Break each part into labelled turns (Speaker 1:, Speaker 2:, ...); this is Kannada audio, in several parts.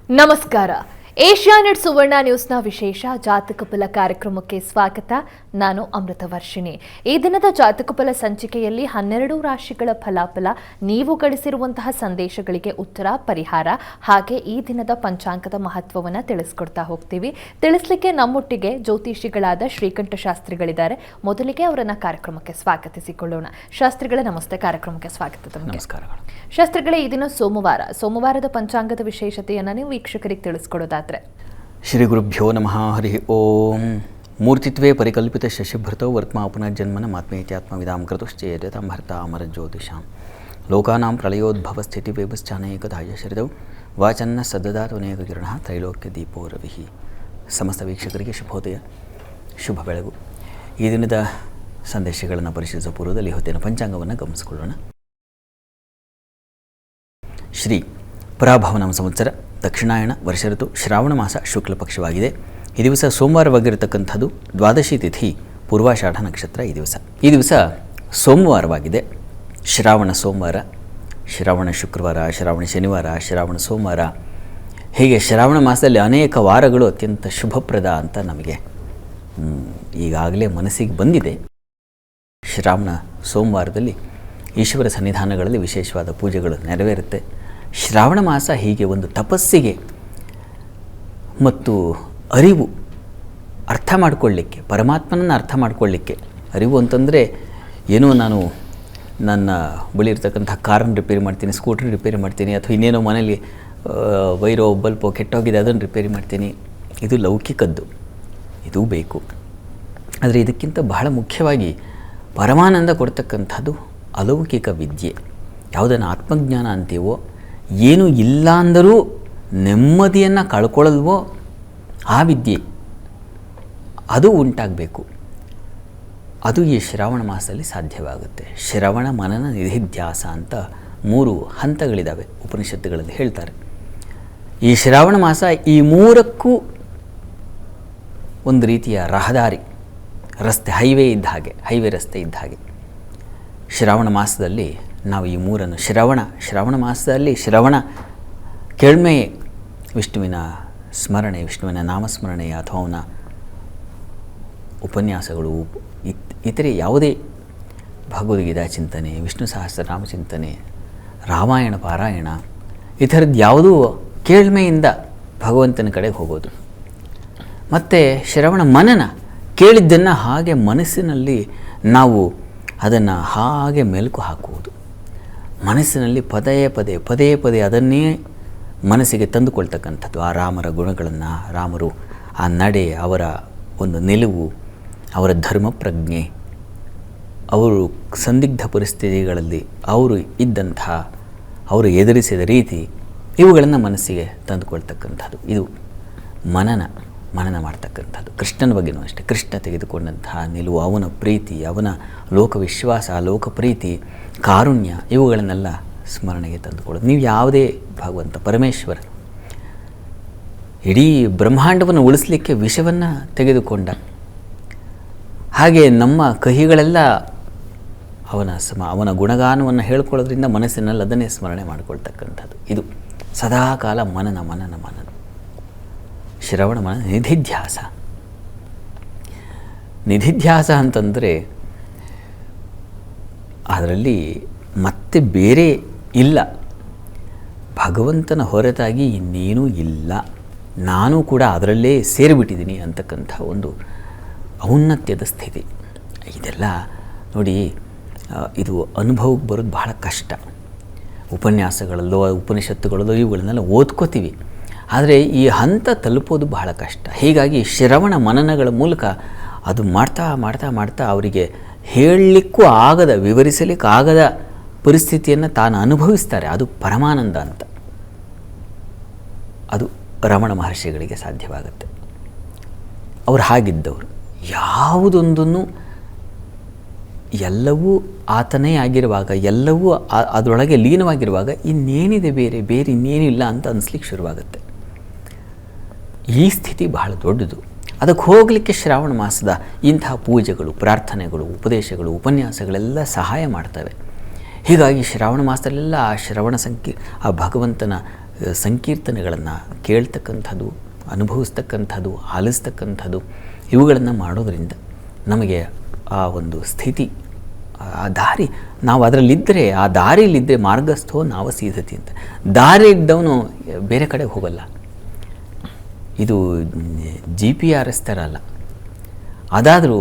Speaker 1: ನಮಸ್ಕಾರ. ಏಷ್ಯಾನೆಟ್ ಸುವರ್ಣ ನ್ಯೂಸ್ನ ವಿಶೇಷ ಜಾತಕ ಫಲ ಕಾರ್ಯಕ್ರಮಕ್ಕೆ ಸ್ವಾಗತ. ನಾನು ಅಮೃತ ವರ್ಷಿಣಿ. ಈ ದಿನದ ಜಾತಕ ಫಲ ಸಂಚಿಕೆಯಲ್ಲಿ 12 ರಾಶಿಗಳ ಫಲಾಫಲ, ನೀವು ಗಳಿಸಿರುವಂತಹ ಸಂದೇಶಗಳಿಗೆ ಉತ್ತರ, ಪರಿಹಾರ, ಹಾಗೆ ಈ ದಿನದ ಪಂಚಾಂಗದ ಮಹತ್ವವನ್ನು ತಿಳಿಸ್ಕೊಡ್ತಾ ಹೋಗ್ತೀವಿ. ತಿಳಿಸ್ಲಿಕ್ಕೆ ನಮ್ಮೊಟ್ಟಿಗೆ ಜ್ಯೋತಿಷಿಗಳಾದ ಶ್ರೀಕಂಠ ಶಾಸ್ತ್ರಿಗಳಿದ್ದಾರೆ. ಮೊದಲಿಗೆ ಅವರನ್ನ ಕಾರ್ಯಕ್ರಮಕ್ಕೆ ಸ್ವಾಗತಿಸಿಕೊಳ್ಳೋಣ. ಶಾಸ್ತ್ರಿಗಳೇ ನಮಸ್ತೆ, ಕಾರ್ಯಕ್ರಮಕ್ಕೆ ಸ್ವಾಗತ.
Speaker 2: ನಮಸ್ಕಾರಗಳು.
Speaker 1: ಶಾಸ್ತ್ರಿಗಳೇ, ಈ ದಿನ ಸೋಮವಾರದ ಪಂಚಾಂಗದ ವಿಶೇಷತೆಯನ್ನು ನೀವು ವೀಕ್ಷಕರಿಗೆ ತಿಳಿಸ್ಕೊಡೋದಾದ್ರೆ?
Speaker 2: ಶ್ರೀ ಗುರುಭ್ಯೋ ನಮಃ. ಹರಿ ಓಂ. ಮೂರ್ತಿತ್ವೇ ಪರಿಕಲ್ಪಿತ ಶಶಿಭೃತೌ ವರ್ತ್ಮಾ ಪುನರ್ಜನ್ಮನ ಮಾತ್ಮೇತ್ಯಾತ್ಮವಿದಾಂ ಕೃತುಶ್ಚೇತಂ ಭರ್ತಾ ಅಮರ ಜ್ಯೋತಿಷಾಂ ಲೋಕಾನಾಂ ಪ್ರಳಯೋದ್ಭವ ಸ್ಥಿತಿ ವೇಭಶ್ಚಾನೇಕದಾಯ ಶರಿದೌ ವಾಚನ್ನ ಸದ್ದದಾತನೇಕ ಕಿರಣ ತ್ರೈಲೋಕ್ಯ ದೀಪೋ ರವಿಃ. ಸಮಸ್ತ ವೀಕ್ಷಕರಿಗೆ ಶುಭೋದಯ, ಶುಭ ಬೆಳಗು. ಈ ದಿನದ ಸಂದೇಶಗಳನ್ನು ಪರಿಶೀಲಿಸುವ ಪೂರ್ವದಲ್ಲಿ ಹೊತ್ತಿನ ಪಂಚಾಂಗವನ್ನು ಗಮನಿಸಿಕೊಳ್ಳೋಣ. ಶ್ರೀ ಪರಾಭವನಾಮ ಸಂವತ್ಸರ, ದಕ್ಷಿಣಾಯಣ, ವರ್ಷ ಋತು, ಶ್ರಾವಣ ಮಾಸ, ಶುಕ್ಲ ಪಕ್ಷವಾಗಿದೆ. ಈ ದಿವಸ ಸೋಮವಾರವಾಗಿರತಕ್ಕಂಥದ್ದು. ದ್ವಾದಶಿ ತಿಥಿ, ಪೂರ್ವಾಷಾಢ ನಕ್ಷತ್ರ. ಈ ದಿವಸ ಸೋಮವಾರವಾಗಿದೆ. ಶ್ರಾವಣ ಸೋಮವಾರ, ಶ್ರಾವಣ ಶುಕ್ರವಾರ, ಶ್ರಾವಣ ಶನಿವಾರ, ಶ್ರಾವಣ ಸೋಮವಾರ, ಹೀಗೆ ಶ್ರಾವಣ ಮಾಸದಲ್ಲಿ ಅನೇಕ ವಾರಗಳು ಅತ್ಯಂತ ಶುಭಪ್ರದ ಅಂತ ನಮಗೆ ಈಗಾಗಲೇ ಮನಸ್ಸಿಗೆ ಬಂದಿದೆ. ಶ್ರಾವಣ ಸೋಮವಾರದಲ್ಲಿ ಈಶ್ವರ ಸನ್ನಿಧಾನಗಳಲ್ಲಿ ವಿಶೇಷವಾದ ಪೂಜೆಗಳು ನೆರವೇರುತ್ತೆ. ಶ್ರಾವಣ ಮಾಸ ಹೀಗೆ ಒಂದು ತಪಸ್ಸಿಗೆ ಮತ್ತು ಅರಿವು ಅರ್ಥ ಮಾಡಿಕೊಳ್ಳಿಕ್ಕೆ, ಪರಮಾತ್ಮನನ್ನು ಅರ್ಥ ಮಾಡಿಕೊಳ್ಳಿಕ್ಕೆ, ಅರಿವು ಅಂತಂದರೆ ಏನೋ ನಾನು ನನ್ನ ಬಳಿ ಇರ್ತಕ್ಕಂಥ ಕಾರನ್ನು ರಿಪೇರಿ ಮಾಡ್ತೀನಿ, ಸ್ಕೂಟ್ರ್ ರಿಪೇರಿ ಮಾಡ್ತೀನಿ, ಅಥವಾ ಇನ್ನೇನೋ ಮನೇಲಿ ವೈರೋ ಬಲ್ಪೋ ಕೆಟ್ಟೋಗಿದೆ ಅದನ್ನು ರಿಪೇರಿ ಮಾಡ್ತೀನಿ, ಇದು ಲೌಕಿಕದ್ದು, ಇದು ಬೇಕು. ಆದರೆ ಇದಕ್ಕಿಂತ ಬಹಳ ಮುಖ್ಯವಾಗಿ ಪರಮಾನಂದ ಕೊಡ್ತಕ್ಕಂಥದ್ದು ಅಲೌಕಿಕ ವಿದ್ಯೆ. ಯಾವುದನ್ನು ಆತ್ಮಜ್ಞಾನ ಅಂತೀವೋ, ಏನೂ ಇಲ್ಲ ಅಂದರೂ ನೆಮ್ಮದಿಯನ್ನು ಕಳ್ಕೊಳ್ಳಲ್ವೋ ಆ ವಿದ್ಯೆ, ಅದು ಉಂಟಾಗಬೇಕು. ಅದು ಈ ಶ್ರಾವಣ ಮಾಸದಲ್ಲಿ ಸಾಧ್ಯವಾಗುತ್ತೆ. ಶ್ರವಣ, ಮನನ, ನಿಧಿಧ್ಯಾಸ ಅಂತ 3 ಹಂತಗಳಿದ್ದಾವೆ ಉಪನಿಷತ್ತುಗಳಲ್ಲಿ ಹೇಳ್ತಾರೆ. ಈ ಶ್ರಾವಣ ಮಾಸ ಈ 3ಕ್ಕೂ ಒಂದು ರೀತಿಯ ರಹದಾರಿ, ರಸ್ತೆ, ಹೈವೇ ಇದ್ದ ಹಾಗೆ, ಹೈವೇ ರಸ್ತೆ ಇದ್ದ ಹಾಗೆ. ಶ್ರಾವಣ ಮಾಸದಲ್ಲಿ ನಾವು ಈ 3 ಶ್ರಾವಣ ಮಾಸದಲ್ಲಿ ಶ್ರವಣ, ಕೇಳ್ಮೆಯೇ, ವಿಷ್ಣುವಿನ ಸ್ಮರಣೆ, ವಿಷ್ಣುವಿನ ನಾಮಸ್ಮರಣೆ, ಅಥವಾ ಅವನ ಉಪನ್ಯಾಸಗಳು, ಇತರೆ ಯಾವುದೇ ಭಗವದ್ಗೀತಾ ಚಿಂತನೆ, ವಿಷ್ಣು ಸಹಸ್ರನಾಮ ಚಿಂತನೆ, ರಾಮಾಯಣ ಪಾರಾಯಣ, ಈ ಥರದ್ದು ಯಾವುದೂ ಕೇಳ್ಮೆಯಿಂದ ಭಗವಂತನ ಕಡೆಗೆ ಹೋಗೋದು. ಮತ್ತು ಶ್ರವಣ ಮನನ, ಕೇಳಿದ್ದನ್ನು ಹಾಗೆ ಮನಸ್ಸಿನಲ್ಲಿ ನಾವು ಅದನ್ನು ಹಾಗೆ ಮೆಲುಕು ಹಾಕುವುದು. ಮನಸ್ಸಿನಲ್ಲಿ ಪದೇ ಪದೇ ಅದನ್ನೇ ಮನಸ್ಸಿಗೆ ತಂದುಕೊಳ್ತಕ್ಕಂಥದ್ದು. ಆ ರಾಮರ ಗುಣಗಳನ್ನು, ರಾಮರು ಆ ನಡೆ, ಅವರ ಒಂದು ನಿಲುವು, ಅವರ ಧರ್ಮ ಪ್ರಜ್ಞೆ, ಅವರು ಸಂದಿಗ್ಧ ಪರಿಸ್ಥಿತಿಗಳಲ್ಲಿ ಅವರು ಇದ್ದಂತಹ, ಅವರು ಎದುರಿಸಿದ ರೀತಿ, ಇವುಗಳನ್ನು ಮನಸ್ಸಿಗೆ ತಂದುಕೊಳ್ತಕ್ಕಂಥದ್ದು. ಇದು ಮನನ ಮಾಡ್ತಕ್ಕಂಥದ್ದು. ಕೃಷ್ಣನ ಬಗ್ಗೆನೂ ಅಷ್ಟೇ. ಕೃಷ್ಣ ತೆಗೆದುಕೊಂಡಂತಹ ನಿಲುವು, ಅವನ ಪ್ರೀತಿ, ಅವನ ಲೋಕವಿಶ್ವಾಸ, ಲೋಕಪ್ರೀತಿ, ಕಾರುಣ್ಯ, ಇವುಗಳನ್ನೆಲ್ಲ ಸ್ಮರಣೆಗೆ ತಂದುಕೊಳ್ಳೋದು. ನೀವು ಯಾವುದೇ ಭಗವಂತ ಪರಮೇಶ್ವರ ಇಡೀ ಬ್ರಹ್ಮಾಂಡವನ್ನು ಉಳಿಸಲಿಕ್ಕೆ ವಿಷವನ್ನು ತೆಗೆದುಕೊಂಡ ಹಾಗೆ ನಮ್ಮ ಕಹಿಗಳೆಲ್ಲ ಅವನ ಗುಣಗಾನವನ್ನು ಹೇಳ್ಕೊಳ್ಳೋದ್ರಿಂದ ಮನಸ್ಸಿನಲ್ಲಿ ಅದನ್ನೇ ಸ್ಮರಣೆ ಮಾಡಿಕೊಳ್ತಕ್ಕಂಥದ್ದು. ಇದು ಸದಾಕಾಲ ಮನನ ಶ್ರವಣ, ಮನ, ನಿಧಿಧ್ಯಾಸ ಅಂತಂದರೆ ಅದರಲ್ಲಿ ಮತ್ತೆ ಬೇರೆ ಇಲ್ಲ, ಭಗವಂತನ ಹೊರತಾಗಿ ಇನ್ನೇನೂ ಇಲ್ಲ, ನಾನು ಕೂಡ ಅದರಲ್ಲೇ ಸೇರಿಬಿಟ್ಟಿದ್ದೀನಿ ಅಂತಕ್ಕಂಥ ಒಂದು ಔನ್ನತ್ಯದ ಸ್ಥಿತಿ. ಇದೆಲ್ಲ ನೋಡಿ, ಇದು ಅನುಭವಕ್ಕೆ ಬರೋದು ಬಹಳ ಕಷ್ಟ. ಉಪನ್ಯಾಸಗಳಲ್ಲೋ ಉಪನಿಷತ್ತುಗಳಲ್ಲೋ ಇವುಗಳನ್ನೆಲ್ಲ ಓದ್ಕೋತೀವಿ, ಆದರೆ ಈ ಹಂತ ತಲುಪೋದು ಬಹಳ ಕಷ್ಟ. ಹೀಗಾಗಿ ಶ್ರವಣ ಮನನಗಳ ಮೂಲಕ ಅದು ಮಾಡ್ತಾ ಅವರಿಗೆ ಹೇಳಲಿಕ್ಕೂ ಆಗದ, ವಿವರಿಸಲಿಕ್ಕಾಗದ ಪರಿಸ್ಥಿತಿಯನ್ನು ತಾನು ಅನುಭವಿಸ್ತಾರೆ. ಅದು ಪರಮಾನಂದ ಅಂತ. ಅದು ರಮಣ ಮಹರ್ಷಿಗಳಿಗೆ ಸಾಧ್ಯವಾಗುತ್ತೆ. ಅವರು ಹಾಗಿದ್ದವರು. ಯಾವುದೊಂದನ್ನು ಎಲ್ಲವೂ ಆತನೇ ಆಗಿರುವಾಗ, ಎಲ್ಲವೂ ಅದರೊಳಗೆ ಲೀನವಾಗಿರುವಾಗ ಇನ್ನೇನಿದೆ, ಬೇರೆ ಇನ್ನೇನು ಇಲ್ಲ ಅಂತ ಅನಿಸ್ಲಿಕ್ಕೆ ಶುರುವಾಗುತ್ತೆ. ಈ ಸ್ಥಿತಿ ಬಹಳ ದೊಡ್ಡದು. ಅದಕ್ಕೆ ಹೋಗಲಿಕ್ಕೆ ಶ್ರಾವಣ ಮಾಸದ ಇಂತಹ ಪೂಜೆಗಳು, ಪ್ರಾರ್ಥನೆಗಳು, ಉಪದೇಶಗಳು, ಉಪನ್ಯಾಸಗಳೆಲ್ಲ ಸಹಾಯ ಮಾಡ್ತವೆ. ಹೀಗಾಗಿ ಶ್ರಾವಣ ಮಾಸದಲ್ಲೆಲ್ಲ ಆ ಶ್ರವಣ ಆ ಭಗವಂತನ ಸಂಕೀರ್ತನೆಗಳನ್ನು ಕೇಳ್ತಕ್ಕಂಥದ್ದು, ಅನುಭವಿಸ್ತಕ್ಕಂಥದ್ದು, ಆಲಿಸ್ತಕ್ಕಂಥದ್ದು ಇವುಗಳನ್ನು ಮಾಡೋದರಿಂದ ನಮಗೆ ಆ ಒಂದು ಸ್ಥಿತಿ, ಆ ದಾರಿ, ನಾವು ಅದರಲ್ಲಿದ್ದರೆ, ಆ ದಾರಿಯಲ್ಲಿದ್ದರೆ ಮಾರ್ಗಸ್ಥೋ ನಾವು ಸೀದತಿ ಅಂತ. ದಾರಿ ಇದ್ದವನು ಬೇರೆ ಕಡೆಗೆ ಹೋಗಲ್ಲ. ಇದು GPS ಥರ ಅಲ್ಲ. ಅದಾದರೂ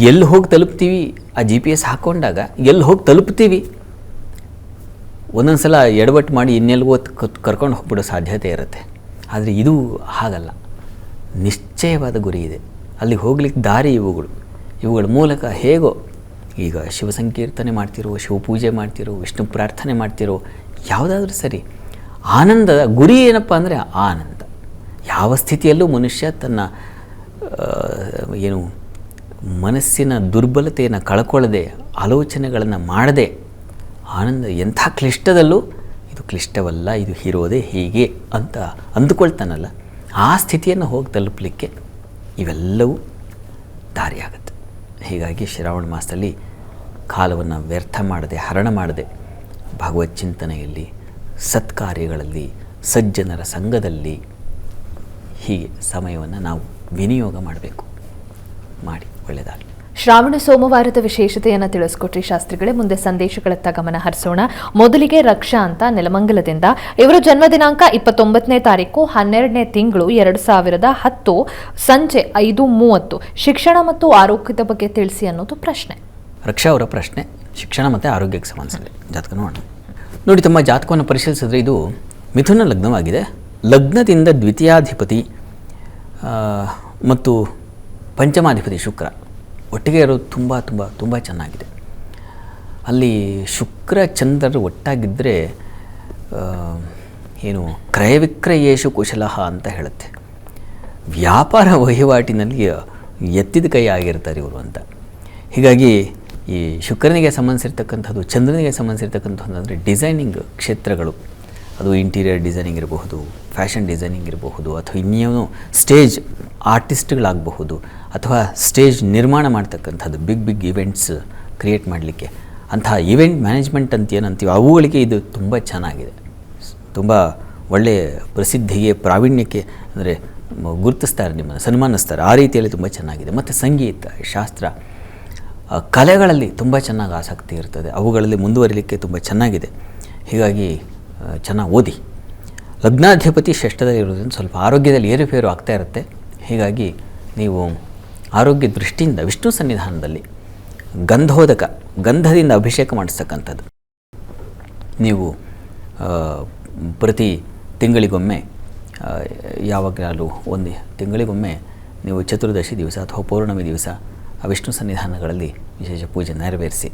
Speaker 2: ಎಲ್ಲಿ ಹೋಗಿ ತಲುಪ್ತೀವಿ, ಆ GPS ಹಾಕ್ಕೊಂಡಾಗ ಎಲ್ಲಿ ಹೋಗಿ ತಲುಪ್ತೀವಿ, ಒಂದೊಂದು ಸಲ ಎಡವಟ್ಟು ಮಾಡಿ ಇನ್ನೆಲ್ಗೋ ಕರ್ಕೊಂಡು ಹೋಗ್ಬಿಡೋ ಸಾಧ್ಯತೆ ಇರುತ್ತೆ. ಆದರೆ ಇದು ಹಾಗಲ್ಲ, ನಿಶ್ಚಯವಾದ ಗುರಿ ಇದೆ. ಅಲ್ಲಿಗೆ ಹೋಗ್ಲಿಕ್ಕೆ ದಾರಿ ಇವುಗಳ ಮೂಲಕ ಹೇಗೋ ಈಗ ಶಿವ ಸಂಕೀರ್ತನೆ ಮಾಡ್ತಿರೋ, ಶಿವಪೂಜೆ ಮಾಡ್ತಿರೋ, ವಿಷ್ಣು ಪ್ರಾರ್ಥನೆ ಮಾಡ್ತಿರೋ, ಯಾವುದಾದ್ರೂ ಸರಿ, ಆನಂದದ ಗುರಿ ಏನಪ್ಪ ಅಂದರೆ ಆನಂದ. ಯಾವ ಸ್ಥಿತಿಯಲ್ಲೂ ಮನುಷ್ಯ ತನ್ನ ಏನು ಮನಸ್ಸಿನ ದುರ್ಬಲತೆಯನ್ನು ಕಳ್ಕೊಳ್ಳದೆ, ಆಲೋಚನೆಗಳನ್ನು ಮಾಡದೆ ಆನಂದ, ಎಂಥ ಕ್ಲಿಷ್ಟದಲ್ಲೂ ಇದು ಕ್ಲಿಷ್ಟವಲ್ಲ, ಇದು ಇರೋದೇ ಹೀಗೆ ಅಂತ ಅಂದುಕೊಳ್ತಾನಲ್ಲ, ಆ ಸ್ಥಿತಿಯನ್ನು ಹೋಗಿ ತಲುಪಲಿಕ್ಕೆ ಇವೆಲ್ಲವೂ ದಾರಿಯಾಗುತ್ತೆ. ಹೀಗಾಗಿ ಶ್ರಾವಣ ಮಾಸದಲ್ಲಿ ಕಾಲವನ್ನು ವ್ಯರ್ಥ ಮಾಡದೆ, ಹರಣ ಮಾಡದೆ, ಭಗವತ್ ಚಿಂತನೆಯಲ್ಲಿ, ಸತ್ಕಾರ್ಯಗಳಲ್ಲಿ, ಸಜ್ಜನರ ಸಂಘದಲ್ಲಿ ಹೀಗೆ ಸಮಯವನ್ನು ನಾವು ವಿನಿಯೋಗ ಮಾಡಬೇಕು. ಮಾಡಿ ಒಳ್ಳೆಯದಾಗಲಿ.
Speaker 1: ಶ್ರಾವಣ ಸೋಮವಾರದ ವಿಶೇಷತೆಯನ್ನು ತಿಳಿಸ್ಕೊಟ್ರಿ ಶಾಸ್ತ್ರಿಗಳೇ. ಮುಂದೆ ಸಂದೇಶಗಳತ್ತ ಗಮನ ಹರಿಸೋಣ. ಮೊದಲಿಗೆ ರಕ್ಷಾ ಅಂತ ನೆಲಮಂಗಲದಿಂದ, ಇವರ ಜನ್ಮ ದಿನಾಂಕ 29ನೇ ತಾರೀಕು 12ನೇ ತಿಂಗಳು 2010 ಸಂಜೆ 5:30. ಶಿಕ್ಷಣ ಮತ್ತು ಆರೋಗ್ಯದ ಬಗ್ಗೆ ತಿಳಿಸಿ ಅನ್ನೋದು ಪ್ರಶ್ನೆ.
Speaker 2: ರಕ್ಷಾ ಅವರ ಪ್ರಶ್ನೆ ಶಿಕ್ಷಣ ಮತ್ತು ಆರೋಗ್ಯಕ್ಕೆ ಸಂಬಂಧಿಸಿದೆ. ಜಾತಕ ನೋಡೋಣ. ನೋಡಿ, ತಮ್ಮ ಜಾತಕವನ್ನು ಪರಿಶೀಲಿಸಿದ್ರೆ ಇದು ಮಿಥುನ ಲಗ್ನವಾಗಿದೆ. ಲಗ್ನದಿಂದ ದ್ವಿತೀಯಾಧಿಪತಿ ಮತ್ತು ಪಂಚಮಾಧಿಪತಿ ಶುಕ್ರ ಒಟ್ಟಿಗೆ ಇರೋದು ತುಂಬ ತುಂಬ ತುಂಬ ಚೆನ್ನಾಗಿದೆ. ಅಲ್ಲಿ ಶುಕ್ರ ಚಂದ್ರರು ಒಟ್ಟಾಗಿದ್ದರೆ ಏನು ಕ್ರಯ ವಿಕ್ರಯೇಶು ಕುಶಲಃ ಅಂತ ಹೇಳುತ್ತೆ. ವ್ಯಾಪಾರ ವಹಿವಾಟಿನಲ್ಲಿ ಎತ್ತಿದ ಕೈ ಆಗಿರ್ತಾರೆ ಇವರು ಅಂತ. ಹೀಗಾಗಿ ಈ ಶುಕ್ರನಿಗೆ ಸಂಬಂಧಿಸಿರ್ತಕ್ಕಂಥದ್ದು, ಚಂದ್ರನಿಗೆ ಸಂಬಂಧಿಸಿರ್ತಕ್ಕಂಥದ್ದು ಅಂದರೆ ಡಿಸೈನಿಂಗ್ ಕ್ಷೇತ್ರಗಳು, ಅದು ಇಂಟೀರಿಯರ್ ಡಿಸೈನಿಂಗ್ ಇರಬಹುದು, ಫ್ಯಾಷನ್ ಡಿಸೈನಿಂಗ್ ಇರಬಹುದು, ಅಥವಾ ಇನ್ನೇನು ಸ್ಟೇಜ್ ಆರ್ಟಿಸ್ಟ್ಗಳಾಗಬಹುದು, ಅಥವಾ ಸ್ಟೇಜ್ ನಿರ್ಮಾಣ ಮಾಡ್ತಕ್ಕಂಥದ್ದು, ಬಿಗ್ ಇವೆಂಟ್ಸ್ ಕ್ರಿಯೇಟ್ ಮಾಡಲಿಕ್ಕೆ ಅಂತಹ ಈವೆಂಟ್ ಮ್ಯಾನೇಜ್ಮೆಂಟ್ ಅಂತ ಏನಂತೀವಿ, ಅವುಗಳಿಗೆ ಇದು ತುಂಬ ಚೆನ್ನಾಗಿದೆ. ತುಂಬ ಒಳ್ಳೆಯ ಪ್ರಸಿದ್ಧಿಗೆ, ಪ್ರಾವೀಣ್ಯಕ್ಕೆ ಅಂದರೆ ಗುರುತಿಸ್ತಾರೆ, ನಿಮ್ಮನ್ನು ಸನ್ಮಾನಿಸ್ತಾರೆ. ಆ ರೀತಿಯಲ್ಲಿ ತುಂಬ ಚೆನ್ನಾಗಿದೆ. ಮತ್ತು ಸಂಗೀತ, ಶಾಸ್ತ್ರ, ಕಲೆಗಳಲ್ಲಿ ತುಂಬ ಚೆನ್ನಾಗಿ ಆಸಕ್ತಿ ಇರ್ತದೆ. ಅವುಗಳಲ್ಲಿ ಮುಂದುವರಿಲಿಕ್ಕೆ ತುಂಬ ಚೆನ್ನಾಗಿದೆ. ಹೀಗಾಗಿ ಚೆನ್ನಾಗಿ ಓದಿ. ಲಗ್ನಾಧಿಪತಿ ಷಷ್ಠದಲ್ಲಿ ಇರೋದ್ರಿಂದ ಸ್ವಲ್ಪ ಆರೋಗ್ಯದಲ್ಲಿ ಏರುಪೇರು ಆಗ್ತಾ ಇರುತ್ತೆ. ಹೀಗಾಗಿ ನೀವು ಆರೋಗ್ಯ ದೃಷ್ಟಿಯಿಂದ ವಿಷ್ಣು ಸನ್ನಿಧಾನದಲ್ಲಿ ಗಂಧೋದಕ, ಗಂಧದಿಂದ ಅಭಿಷೇಕ ಮಾಡಿಸ್ತಕ್ಕಂಥದ್ದು, ನೀವು ಪ್ರತಿ ತಿಂಗಳಿಗೊಮ್ಮೆ, ಯಾವಾಗಲೂ ಒಂದು ತಿಂಗಳಿಗೊಮ್ಮೆ ನೀವು ಚತುರ್ದಶಿ ದಿವಸ ಅಥವಾ ಪೌರ್ಣಮಿ ದಿವಸ ಆ ವಿಷ್ಣು ಸನ್ನಿಧಾನಗಳಲ್ಲಿ ವಿಶೇಷ ಪೂಜೆ ನೆರವೇರಿಸಿ.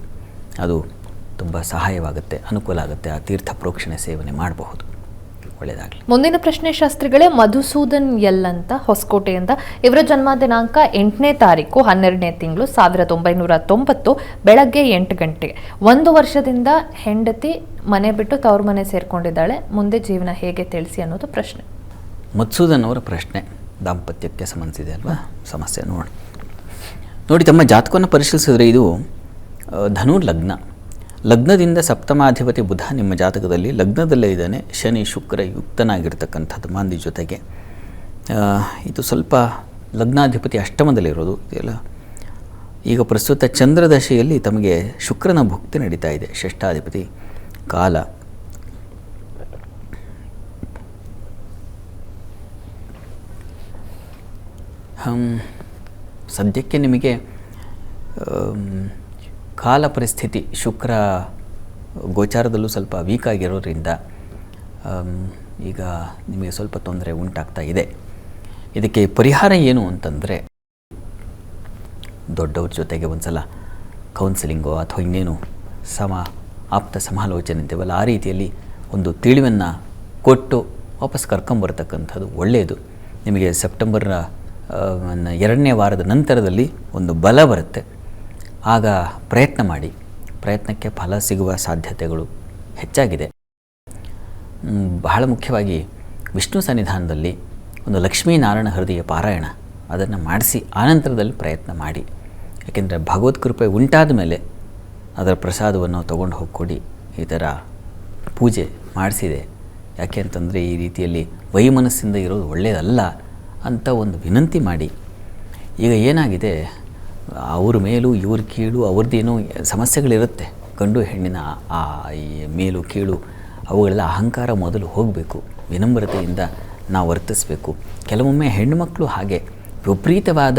Speaker 2: ಅದು ತುಂಬ ಸಹಾಯವಾಗುತ್ತೆ, ಅನುಕೂಲ ಆಗುತ್ತೆ. ಆ ತೀರ್ಥ ಪ್ರೋಕ್ಷಣೆ ಸೇವನೆ ಮಾಡಬಹುದು. ಒಳ್ಳೆಯದಾಗಲಿ.
Speaker 1: ಮುಂದಿನ ಪ್ರಶ್ನೆ ಶಾಸ್ತ್ರಿಗಳೇ, ಮಧುಸೂದನ್ ಎಲ್ ಅಂತ ಹೊಸಕೋಟೆಯಿಂದ, ಇವರ ಜನ್ಮ ದಿನಾಂಕ 8ನೇ ತಾರೀಕು 12ನೇ ತಿಂಗಳು 1990 ಬೆಳಗ್ಗೆ 8 ಗಂಟೆಗೆ. 1 ವರ್ಷದಿಂದ ಹೆಂಡತಿ ಮನೆ ಬಿಟ್ಟು ತವ್ರ ಮನೆ ಸೇರ್ಕೊಂಡಿದ್ದಾಳೆ. ಮುಂದೆ ಜೀವನ ಹೇಗೆ ತಿಳಿಸಿ ಅನ್ನೋದು ಪ್ರಶ್ನೆ.
Speaker 2: ಮಧುಸೂದನ್ ಅವರ ಪ್ರಶ್ನೆ ದಾಂಪತ್ಯಕ್ಕೆ ಸಂಬಂಧಿಸಿದೆ ಅಲ್ವಾ, ಸಮಸ್ಯೆ ನೋಡಿ. ತಮ್ಮ ಜಾತಕವನ್ನು ಪರಿಶೀಲಿಸಿದ್ರೆ ಇದು ಧನು ಲಗ್ನ. ಲಗ್ನದಿಂದ ಸಪ್ತಮಾಧಿಪತಿ ಬುಧ ನಿಮ್ಮ ಜಾತಕದಲ್ಲಿ ಲಗ್ನದಲ್ಲೇ ಇದ್ದಾನೆ. ಶನಿ ಶುಕ್ರ ಯುಕ್ತನಾಗಿರ್ತಕ್ಕಂಥದ್ದು ಮಾಂದಿ ಜೊತೆಗೆ. ಇದು ಸ್ವಲ್ಪ ಲಗ್ನಾಧಿಪತಿ ಅಷ್ಟಮದಲ್ಲಿರೋದು ಇದೆಲ್ಲ. ಈಗ ಪ್ರಸ್ತುತ ಚಂದ್ರದಶೆಯಲ್ಲಿ ತಮಗೆ ಶುಕ್ರನ ಭುಕ್ತಿ ನಡೀತಾ ಇದೆ. ಷಷ್ಠಾಧಿಪತಿ ಕಾಲ. ಸದ್ಯಕ್ಕೆ ನಿಮಗೆ ಕಾಲ ಪರಿಸ್ಥಿತಿ ಶುಕ್ರ ಗೋಚಾರದಲ್ಲೂ ಸ್ವಲ್ಪ ವೀಕ್ ಆಗಿರೋದ್ರಿಂದ ಈಗ ನಿಮಗೆ ಸ್ವಲ್ಪ ತೊಂದರೆ ಉಂಟಾಗ್ತಾ ಇದೆ. ಇದಕ್ಕೆ ಪರಿಹಾರ ಏನು ಅಂತಂದರೆ, ದೊಡ್ಡವ್ರ ಜೊತೆಗೆ ಒಂದು ಸಲ ಕೌನ್ಸಿಲಿಂಗೋ ಅಥವಾ ಇನ್ನೇನು ಆಪ್ತ ಸಮಾಲೋಚನೆ ಅಂತೀವಲ್ಲ, ಆ ರೀತಿಯಲ್ಲಿ ಒಂದು ತಿಳಿವನ್ನು ಕೊಟ್ಟು ವಾಪಸ್ ಕರ್ಕೊಂಬರ್ತಕ್ಕಂಥದ್ದು ಒಳ್ಳೆಯದು. ನಿಮಗೆ ಸೆಪ್ಟೆಂಬರ್ 2ನೇ ವಾರದ ನಂತರದಲ್ಲಿ ಒಂದು ಬಲ ಬರುತ್ತೆ. ಆಗ ಪ್ರಯತ್ನ ಮಾಡಿ. ಪ್ರಯತ್ನಕ್ಕೆ ಫಲ ಸಿಗುವ ಸಾಧ್ಯತೆಗಳು ಹೆಚ್ಚಾಗಿದೆ. ಬಹಳ ಮುಖ್ಯವಾಗಿ ವಿಷ್ಣು ಸನ್ನಿಧಾನದಲ್ಲಿ ಒಂದು ಲಕ್ಷ್ಮೀನಾರಾಯಣ ಹೃದಯ ಪಾರಾಯಣ ಅದನ್ನು ಮಾಡಿಸಿ ಆನಂತರದಲ್ಲಿ ಪ್ರಯತ್ನ ಮಾಡಿ. ಏಕೆಂದರೆ ಭಗವತ್ ಕೃಪೆ ಉಂಟಾದ ಮೇಲೆ ಅದರ ಪ್ರಸಾದವನ್ನು ತೊಗೊಂಡು ಹೋಗಿ ಕೊಡಿ. ಈ ಥರ ಪೂಜೆ ಮಾಡಿಸಿದೆ. ಯಾಕೆ ಅಂತಂದರೆ ಈ ರೀತಿಯಲ್ಲಿ ವೈಮನಸ್ಸಿಂದ ಇರೋದು ಒಳ್ಳೆಯದಲ್ಲ ಅಂತ ಒಂದು ವಿನಂತಿ ಮಾಡಿ, ಈಗ ಏನಾಗಿದೆ, ಅವ್ರ ಮೇಲೂ ಇವ್ರ ಕೀಳು, ಅವ್ರದ್ದೇನೋ ಸಮಸ್ಯೆಗಳಿರುತ್ತೆ. ಗಂಡು ಹೆಣ್ಣಿನ ಈ ಮೇಲು ಕೀಳು ಅವುಗಳೆಲ್ಲ ಅಹಂಕಾರ ಮೊದಲು ಹೋಗಬೇಕು. ವಿನಮ್ರತೆಯಿಂದ ನಾವು ವರ್ತಿಸಬೇಕು. ಕೆಲವೊಮ್ಮೆ ಹೆಣ್ಣುಮಕ್ಕಳು ಹಾಗೆ ವಿಪರೀತವಾದ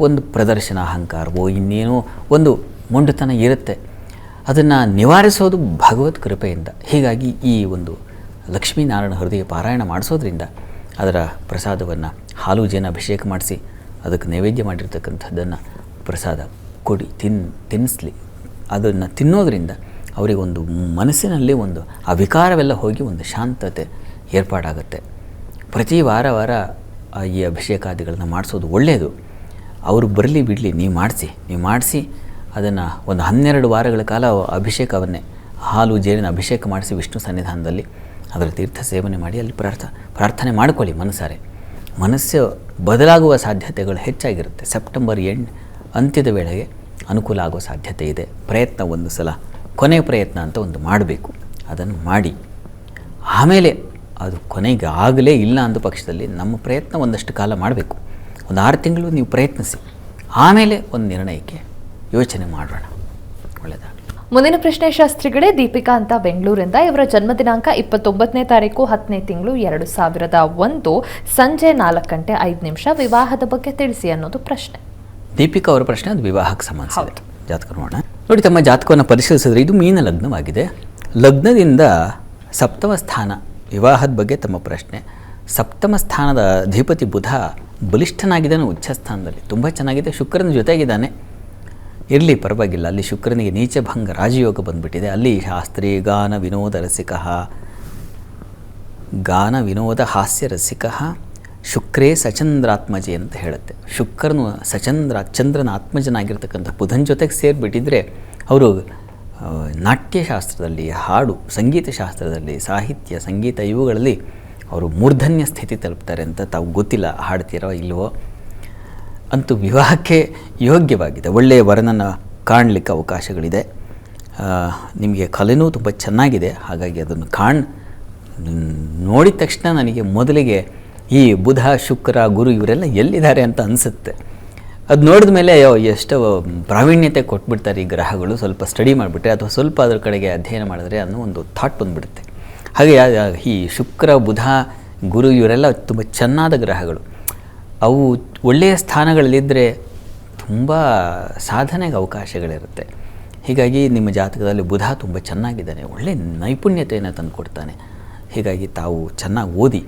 Speaker 2: ಒಂದು ಪ್ರದರ್ಶನ, ಅಹಂಕಾರವೋ ಇನ್ನೇನೋ ಒಂದು ಮೊಂಡುತನ ಇರುತ್ತೆ. ಅದನ್ನು ನಿವಾರಿಸೋದು ಭಗವತ್ ಕೃಪೆಯಿಂದ. ಹೀಗಾಗಿ ಈ ಒಂದು ಲಕ್ಷ್ಮೀನಾರಾಯಣ ಹೃದಯ ಪಾರಾಯಣ ಮಾಡಿಸೋದ್ರಿಂದ ಅದರ ಪ್ರಸಾದವನ್ನು ಹಾಲು ಜೇನು ಅಭಿಷೇಕ ಮಾಡಿಸಿ ಅದಕ್ಕೆ ನೈವೇದ್ಯ ಮಾಡಿರ್ತಕ್ಕಂಥದ್ದನ್ನು ಪ್ರಸಾದ ಕೊಡಿ, ತಿನ್ನಿಸ್ಲಿ. ಅದನ್ನು ತಿನ್ನೋದ್ರಿಂದ ಅವರಿಗೊಂದು ಮನಸ್ಸಿನಲ್ಲಿ ಒಂದು ಆ ವಿಕಾರವೆಲ್ಲ ಹೋಗಿ ಒಂದು ಶಾಂತತೆ ಏರ್ಪಾಡಾಗುತ್ತೆ. ಪ್ರತಿ ವಾರ ಈ ಅಭಿಷೇಕಾದಿಗಳನ್ನು ಮಾಡಿಸೋದು ಒಳ್ಳೆಯದು. ಅವರು ಬರಲಿ ಬಿಡಲಿ, ನೀವು ಮಾಡಿಸಿ ಅದನ್ನು ಒಂದು 12 ವಾರಗಳ ಕಾಲ ಅಭಿಷೇಕವನ್ನೇ ಹಾಲು ಜೇನಿನ ಅಭಿಷೇಕ ಮಾಡಿಸಿ ವಿಷ್ಣು ಸನ್ನಿಧಾನದಲ್ಲಿ ಅದರ ತೀರ್ಥ ಸೇವನೆ ಮಾಡಿ ಅಲ್ಲಿ ಪ್ರಾರ್ಥನೆ ಮಾಡಿಕೊಳ್ಳಿ ಮನಸಾರೆ. ಮನಸ್ಸು ಬದಲಾಗುವ ಸಾಧ್ಯತೆಗಳು ಹೆಚ್ಚಾಗಿರುತ್ತೆ. ಸೆಪ್ಟೆಂಬರ್ ಅಂತ್ಯದ ವೇಳೆಗೆ ಅನುಕೂಲ ಆಗೋ ಸಾಧ್ಯತೆ ಇದೆ. ಪ್ರಯತ್ನ ಒಂದು ಸಲ ಕೊನೆಯ ಪ್ರಯತ್ನ ಅಂತ ಒಂದು ಮಾಡಬೇಕು. ಅದನ್ನು ಮಾಡಿ ಆಮೇಲೆ ಅದು ಕೊನೆಗೆ ಆಗಲೇ ಇಲ್ಲ ಅಂದ ಪಕ್ಷದಲ್ಲಿ ನಮ್ಮ ಪ್ರಯತ್ನ ಒಂದಷ್ಟು ಕಾಲ ಮಾಡಬೇಕು. ಒಂದು 6 ತಿಂಗಳು ನೀವು ಪ್ರಯತ್ನಿಸಿ, ಆಮೇಲೆ ಒಂದು ನಿರ್ಣಯಕ್ಕೆ ಯೋಚನೆ ಮಾಡೋಣ. ಒಳ್ಳೆಯದಾಗಲಿ.
Speaker 1: ಮುಂದಿನ ಪ್ರಶ್ನೆ ಶಾಸ್ತ್ರಿಗಳೇ, ದೀಪಿಕಾ ಅಂತ ಬೆಂಗಳೂರಿಂದ. ಇವರ ಜನ್ಮ ದಿನಾಂಕ 29ನೇ ತಾರೀಕು 10ನೇ ತಿಂಗಳು 2001 ಸಂಜೆ 4 ಗಂಟೆ 5 ನಿಮಿಷ. ವಿವಾಹದ ಬಗ್ಗೆ ತಿಳಿಸಿ ಅನ್ನೋದು ಪ್ರಶ್ನೆ.
Speaker 2: ದೀಪಿಕಾ ಅವರ ಪ್ರಶ್ನೆ ಅದು ವಿವಾಹಕ್ಕೆ ಸಂಬಂಧಿಸಿದೆ. ಜಾತಕ ನೋಡೋಣ. ನೋಡಿ, ತಮ್ಮ ಜಾತಕವನ್ನು ಪರಿಶೀಲಿಸಿದ್ರೆ ಇದು ಮೀನ ಲಗ್ನವಾಗಿದೆ. ಲಗ್ನದಿಂದ ಸಪ್ತಮ ಸ್ಥಾನ, ವಿವಾಹದ ಬಗ್ಗೆ ತಮ್ಮ ಪ್ರಶ್ನೆ. ಸಪ್ತಮ ಸ್ಥಾನದ ಅಧಿಪತಿ ಬುಧ ಬಲಿಷ್ಠನಾಗಿದ್ದಾನೆ, ಉಚ್ಚ ಸ್ಥಾನದಲ್ಲಿ ತುಂಬ ಚೆನ್ನಾಗಿದೆ. ಶುಕ್ರನ ಜೊತೆಗಿದ್ದಾನೆ, ಇರಲಿ ಪರವಾಗಿಲ್ಲ. ಅಲ್ಲಿ ಶುಕ್ರನಿಗೆ ನೀಚಭಂಗ ರಾಜಯೋಗ ಬಂದುಬಿಟ್ಟಿದೆ. ಅಲ್ಲಿ ಶಾಸ್ತ್ರಿ ಗಾನ ವಿನೋದ ಹಾಸ್ಯ ರಸಿಕ ಶುಕ್ರೇ ಸಚಂದ್ರಾತ್ಮಜೆ ಅಂತ ಹೇಳುತ್ತೆ. ಶುಕ್ರನು ಚಂದ್ರನ ಆತ್ಮಜನಾಗಿರ್ತಕ್ಕಂಥ ಬುಧನ ಜೊತೆಗೆ ಸೇರಿಬಿಟ್ಟಿದ್ರೆ ಅವರು ನಾಟ್ಯಶಾಸ್ತ್ರದಲ್ಲಿ, ಹಾಡು ಸಂಗೀತ ಶಾಸ್ತ್ರದಲ್ಲಿ, ಸಾಹಿತ್ಯ ಸಂಗೀತ ಇವುಗಳಲ್ಲಿ ಅವರು ಮೂರ್ಧನ್ಯ ಸ್ಥಿತಿ ತಲುಪ್ತಾರೆ ಅಂತ ತಾವು ಗೊತ್ತಿಲ್ಲ, ಹಾಡ್ತಿರೋ ಇಲ್ವೋ. ಅಂತೂ ವಿವಾಹಕ್ಕೆ ಯೋಗ್ಯವಾಗಿದೆ. ಒಳ್ಳೆಯ ವರನನ್ನು ಕಾಣಲಿಕ್ಕೆ ಅವಕಾಶಗಳಿದೆ. ನಿಮಗೆ ಕಲೆನೂ ತುಂಬ ಚೆನ್ನಾಗಿದೆ. ಹಾಗಾಗಿ ಅದನ್ನು ನೋಡಿದ ತಕ್ಷಣ ನನಗೆ ಮೊದಲಿಗೆ ಈ ಬುಧ ಶುಕ್ರ ಗುರು ಇವರೆಲ್ಲ ಎಲ್ಲಿದ್ದಾರೆ ಅಂತ ಅನಿಸುತ್ತೆ. ಅದು ನೋಡಿದ ಮೇಲೆ ಎಷ್ಟು ಪ್ರಾವೀಣ್ಯತೆ ಕೊಟ್ಬಿಡ್ತಾರೆ ಈ ಗ್ರಹಗಳು. ಸ್ವಲ್ಪ ಸ್ಟಡಿ ಮಾಡಿಬಿಟ್ರೆ ಅಥವಾ ಸ್ವಲ್ಪ ಅದರ ಕಡೆಗೆ ಅಧ್ಯಯನ ಮಾಡಿದ್ರೆ ಅನ್ನೋ ಒಂದು ಥಾಟ್ ಬಂದುಬಿಡುತ್ತೆ. ಹಾಗೆ ಈ ಶುಕ್ರ ಬುಧ ಗುರು ಇವರೆಲ್ಲ ತುಂಬ ಚೆನ್ನಾದ ಗ್ರಹಗಳು. ಅವು ಒಳ್ಳೆಯ ಸ್ಥಾನಗಳಲ್ಲಿದ್ದರೆ ತುಂಬ ಸಾಧನೆಗೆ ಅವಕಾಶಗಳಿರುತ್ತೆ. ಹೀಗಾಗಿ ನಿಮ್ಮ ಜಾತಕದಲ್ಲಿ ಬುಧ ತುಂಬ ಚೆನ್ನಾಗಿದ್ದಾನೆ, ಒಳ್ಳೆಯ ನೈಪುಣ್ಯತೆಯನ್ನು ತಂದುಕೊಡ್ತಾನೆ. ಹೀಗಾಗಿ ತಾವು ಚೆನ್ನಾಗಿ ಓದಿ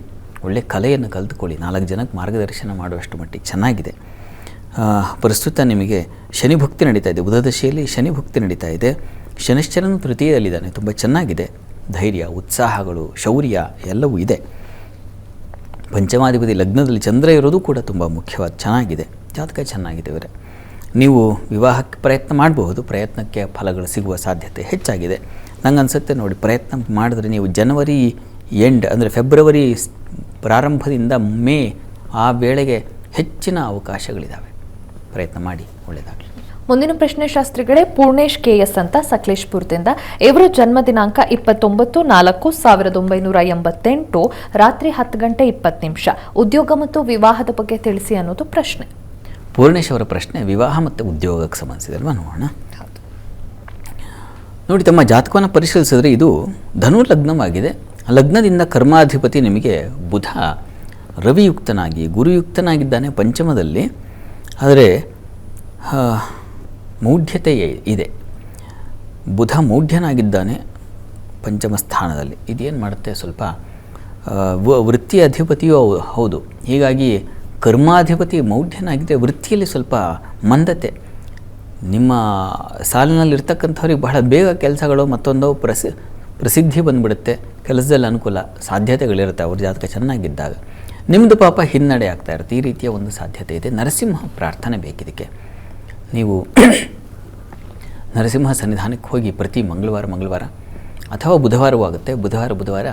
Speaker 2: ಒಳ್ಳೆಯ ಕಲೆಯನ್ನು ಕಲಿತುಕೊಳ್ಳಿ. 4 ಜನಕ್ಕೆ ಮಾರ್ಗದರ್ಶನ ಮಾಡುವಷ್ಟು ಮಟ್ಟಿಗೆ ಚೆನ್ನಾಗಿದೆ. ಪ್ರಸ್ತುತ ನಿಮಗೆ ಶನಿ ಭುಕ್ತಿ ನಡೀತಾ ಇದೆ. ಬುಧದಶೆಯಲ್ಲಿ ಶನಿ ಭುಕ್ತಿ ನಡೀತಾ ಇದೆ. ಶನಿಶ್ಚರನು ತೃತೀಯದಲ್ಲಿದ್ದಾನೆ, ತುಂಬ ಚೆನ್ನಾಗಿದೆ. ಧೈರ್ಯ, ಉತ್ಸಾಹಗಳು, ಶೌರ್ಯ ಎಲ್ಲವೂ ಇದೆ. ಪಂಚಮಾಧಿಪತಿ ಲಗ್ನದಲ್ಲಿ ಚಂದ್ರ ಇರೋದು ಕೂಡ ತುಂಬ ಮುಖ್ಯವಾದ ಚೆನ್ನಾಗಿದೆ. ಜಾತಕ ಚೆನ್ನಾಗಿದೆ ಇವರೇ. ನೀವು ವಿವಾಹಕ್ಕೆ ಪ್ರಯತ್ನ ಮಾಡಬಹುದು. ಪ್ರಯತ್ನಕ್ಕೆ ಫಲಗಳು ಸಿಗುವ ಸಾಧ್ಯತೆ ಹೆಚ್ಚಾಗಿದೆ. ನಂಗೆ ಅನಿಸುತ್ತೆ ನೋಡಿ, ಪ್ರಯತ್ನ ಮಾಡಿದ್ರೆ ನೀವು ಜನವರಿ ಅಂದರೆ ಫೆಬ್ರವರಿ ಪ್ರಾರಂಭದಿಂದ ಮೇ ಆ ವೇಳೆಗೆ ಹೆಚ್ಚಿನ ಅವಕಾಶಗಳಿದ್ದಾವೆ. ಪ್ರಯತ್ನ ಮಾಡಿ, ಒಳ್ಳೆಯದಾಗಲಿ.
Speaker 1: ಮುಂದಿನ ಪ್ರಶ್ನೆ ಶಾಸ್ತ್ರಿಗಳೇ, ಪೂರ್ಣೇಶ್ KS ಅಂತ ಸಕಲೇಶ್ಪುರದಿಂದ. ಇವರ ಜನ್ಮ ದಿನಾಂಕ 29/4/1988 ರಾತ್ರಿ 10 ಗಂಟೆ 20 ನಿಮಿಷ. ಉದ್ಯೋಗ ಮತ್ತು ವಿವಾಹದ ಬಗ್ಗೆ ತಿಳಿಸಿ ಅನ್ನೋದು ಪ್ರಶ್ನೆ.
Speaker 2: ಪೂರ್ಣೇಶ್ ಅವರ ಪ್ರಶ್ನೆ ವಿವಾಹ ಮತ್ತು ಉದ್ಯೋಗಕ್ಕೆ ಸಂಬಂಧಿಸಿದೆ ಅಲ್ವಾ? ನೋಡೋಣ. ನೋಡಿ, ತಮ್ಮ ಜಾತಕವನ್ನು ಪರಿಶೀಲಿಸಿದ್ರೆ ಇದು ಧನು ಲಗ್ನವಾಗಿದೆ. ಲಗ್ನದಿಂದ ಕರ್ಮಾಧಿಪತಿ ನಿಮಗೆ ಬುಧ ರವಿಯುಕ್ತನಾಗಿ ಗುರುಯುಕ್ತನಾಗಿದ್ದಾನೆ ಪಂಚಮದಲ್ಲಿ. ಆದರೆ ಮೌಢ್ಯತೆ ಇದೆ. ಬುಧ ಮೌಢ್ಯನಾಗಿದ್ದಾನೆ ಪಂಚಮ ಸ್ಥಾನದಲ್ಲಿ. ಇದೇನು ಮಾಡುತ್ತೆ, ಸ್ವಲ್ಪ ವೃತ್ತಿ ಅಧಿಪತಿಯೂ ಹೌದು. ಹೀಗಾಗಿ ಕರ್ಮಾಧಿಪತಿ ಮೌಢ್ಯನಾಗಿದ್ದರೆ ವೃತ್ತಿಯಲ್ಲಿ ಸ್ವಲ್ಪ ಮಂದತೆ. ನಿಮ್ಮ ಸಾಲಿನಲ್ಲಿರ್ತಕ್ಕಂಥವ್ರಿಗೆ ಬಹಳ ಬೇಗ ಕೆಲಸಗಳು ಮತ್ತೊಂದು ಪ್ರಸಿದ್ಧಿ ಬಂದುಬಿಡುತ್ತೆ. ಕೆಲಸದಲ್ಲಿ ಅನುಕೂಲ ಸಾಧ್ಯತೆಗಳಿರುತ್ತೆ ಅವ್ರ ಜಾತಕ ಚೆನ್ನಾಗಿದ್ದಾಗ. ನಿಮ್ಮದು ಪಾಪ ಹಿನ್ನಡೆ ಆಗ್ತಾ ಇರುತ್ತೆ. ಈ ರೀತಿಯ ಒಂದು ಸಾಧ್ಯತೆ ಇದೆ. ನರಸಿಂಹ ಪ್ರಾರ್ಥನೆ ಬೇಕಿದಕ್ಕೆ. ನೀವು ನರಸಿಂಹ ಸನ್ನಿಧಾನಕ್ಕೆ ಹೋಗಿ ಪ್ರತಿ ಮಂಗಳವಾರ ಅಥವಾ ಬುಧವಾರವೂ ಆಗುತ್ತೆ. ಬುಧವಾರ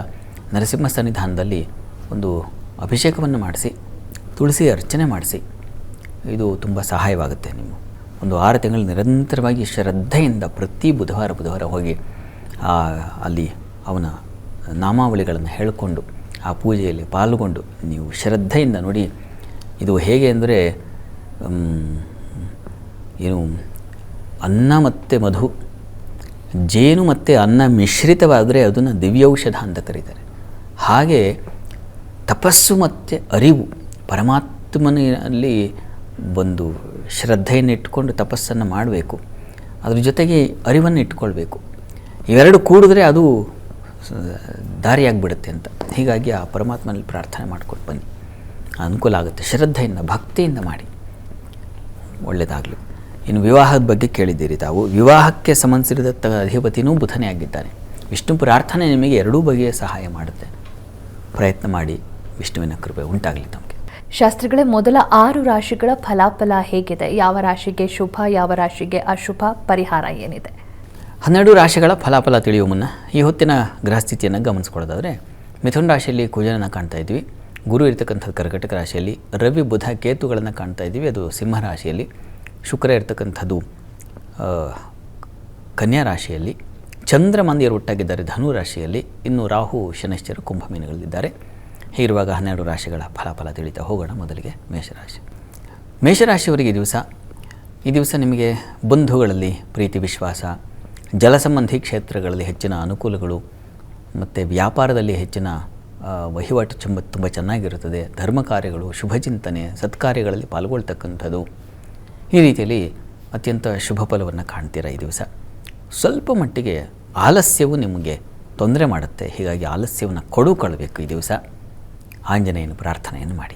Speaker 2: ನರಸಿಂಹ ಸನ್ನಿಧಾನದಲ್ಲಿ ಒಂದು ಅಭಿಷೇಕವನ್ನು ಮಾಡಿಸಿ, ತುಳಸಿ ಅರ್ಚನೆ ಮಾಡಿಸಿ. ಇದು ತುಂಬ ಸಹಾಯವಾಗುತ್ತೆ. ನೀವು ಒಂದು 6 ತಿಂಗಳು ನಿರಂತರವಾಗಿ ಶ್ರದ್ಧೆಯಿಂದ ಪ್ರತಿ ಬುಧವಾರ ಹೋಗಿ ಅಲ್ಲಿ ಅವನ ನಾಮಾವಳಿಗಳನ್ನು ಹೇಳಿಕೊಂಡು ಆ ಪೂಜೆಯಲ್ಲಿ ಪಾಲ್ಗೊಂಡು ನೀವು ಶ್ರದ್ಧೆಯಿಂದ ನೋಡಿ. ಇದು ಹೇಗೆ ಅಂದರೆ ಏನು ಅನ್ನ ಮತ್ತು ಮಧು, ಜೇನು ಮತ್ತು ಅನ್ನ ಮಿಶ್ರಿತವಾದರೆ ಅದನ್ನು ದಿವ್ಯೌಷಧ ಅಂತ ಕರೀತಾರೆ. ಹಾಗೆ ತಪಸ್ಸು ಮತ್ತು ಅರಿವು, ಪರಮಾತ್ಮನಲ್ಲಿ ಒಂದು ಶ್ರದ್ಧೆಯನ್ನು ಇಟ್ಕೊಂಡು ತಪಸ್ಸನ್ನು ಮಾಡಬೇಕು, ಅದ್ರ ಜೊತೆಗೆ ಅರಿವನ್ನು ಇಟ್ಕೊಳ್ಬೇಕು. ಇವೆರಡು ಕೂಡಿದ್ರೆ ಅದು ದಾರಿಯಾಗಿಬಿಡುತ್ತೆ ಅಂತ. ಹೀಗಾಗಿ ಆ ಪರಮಾತ್ಮನಲ್ಲಿ ಪ್ರಾರ್ಥನೆ ಮಾಡ್ಕೊಂಡು ಬನ್ನಿ, ಅನುಕೂಲ ಆಗುತ್ತೆ. ಶ್ರದ್ಧೆಯಿಂದ ಭಕ್ತಿಯಿಂದ ಮಾಡಿ, ಒಳ್ಳೆಯದಾಗಲಿ. ಇನ್ನು ವಿವಾಹದ ಬಗ್ಗೆ ಕೇಳಿದ್ದೀರಿ ತಾವು. ವಿವಾಹಕ್ಕೆ ಸಂಬಂಧಿಸಿದ ಅಧಿಪತಿನೂ ಬುಧನೇ ಆಗಿದ್ದಾನೆ. ವಿಷ್ಣು ಪ್ರಾರ್ಥನೆ ನಿಮಗೆ ಎರಡೂ ಬಗೆಯ ಸಹಾಯ ಮಾಡುತ್ತೆ. ಪ್ರಯತ್ನ ಮಾಡಿ, ವಿಷ್ಣುವಿನ ಕೃಪೆ ಉಂಟಾಗಲಿ ತಮಗೆ.
Speaker 1: ಶಾಸ್ತ್ರಿಗಳೇ, ಮೊದಲ 6 ರಾಶಿಗಳ ಫಲಾಫಲ ಹೇಗಿದೆ? ಯಾವ ರಾಶಿಗೆ ಶುಭ, ಯಾವ ರಾಶಿಗೆ ಅಶುಭ, ಪರಿಹಾರ ಏನಿದೆ?
Speaker 2: 12 ರಾಶಿಗಳ ಫಲಾಫಲ ತಿಳಿಯುವ ಮುನ್ನ ಈ ಹೊತ್ತಿನ ಗ್ರಹಸ್ಥಿತಿಯನ್ನು ಗಮನಿಸ್ಕೊಳ್ಳೋದಾದರೆ, ಮಿಥುನ ರಾಶಿಯಲ್ಲಿ ಕುಜನನ್ನು ಕಾಣ್ತಾ ಇದ್ವಿ, ಗುರು ಇರ್ತಕ್ಕಂಥದ್ದು ಕರ್ಕಟಕ ರಾಶಿಯಲ್ಲಿ, ರವಿ ಬುಧ ಕೇತುಗಳನ್ನು ಕಾಣ್ತಾ ಇದ್ದೀವಿ, ಅದು ಸಿಂಹ ರಾಶಿಯಲ್ಲಿ, ಶುಕ್ರ ಇರ್ತಕ್ಕಂಥದ್ದು ಕನ್ಯಾ ರಾಶಿಯಲ್ಲಿ, ಚಂದ್ರ ಮಂದಿಯರು ಒಟ್ಟಾಗಿದ್ದಾರೆ ಧನು ರಾಶಿಯಲ್ಲಿ, ಇನ್ನು ರಾಹು ಶನೈಶ್ಚರ ಕುಂಭ ಮೀನುಗಳಲ್ಲಿದ್ದಾರೆ. ಹೀಗಿರುವಾಗ 12 ರಾಶಿಗಳ ಫಲಾಫಲ ತಿಳಿತಾ ಹೋಗೋಣ. ಮೊದಲಿಗೆ ಮೇಷರಾಶಿ. ಮೇಷರಾಶಿಯವರಿಗೆ ಈ ದಿವಸ ನಿಮಗೆ ಬಂಧುಗಳಲ್ಲಿ ಪ್ರೀತಿ ವಿಶ್ವಾಸ, ಜಲಸಂಬಂಧಿ ಕ್ಷೇತ್ರಗಳಲ್ಲಿ ಹೆಚ್ಚಿನ ಅನುಕೂಲಗಳು ಮತ್ತು ವ್ಯಾಪಾರದಲ್ಲಿ ಹೆಚ್ಚಿನ ವಹಿವಾಟು ತುಂಬ ಚೆನ್ನಾಗಿರುತ್ತದೆ. ಧರ್ಮ ಕಾರ್ಯಗಳು, ಶುಭ ಚಿಂತನೆ, ಸತ್ಕಾರ್ಯಗಳಲ್ಲಿ ಪಾಲ್ಗೊಳ್ತಕ್ಕಂಥದ್ದು, ಈ ರೀತಿಯಲ್ಲಿ ಅತ್ಯಂತ ಶುಭ ಫಲವನ್ನು ಕಾಣ್ತೀರ ಈ ದಿವಸ. ಸ್ವಲ್ಪ ಮಟ್ಟಿಗೆ ಆಲಸ್ಯವು ನಿಮಗೆ ತೊಂದರೆ ಮಾಡುತ್ತೆ, ಹೀಗಾಗಿ ಆಲಸ್ಯವನ್ನು ಕೊಡಬೇಕು ಈ ದಿವಸ. ಆಂಜನೇಯನ ಪ್ರಾರ್ಥನೆಯನ್ನು ಮಾಡಿ.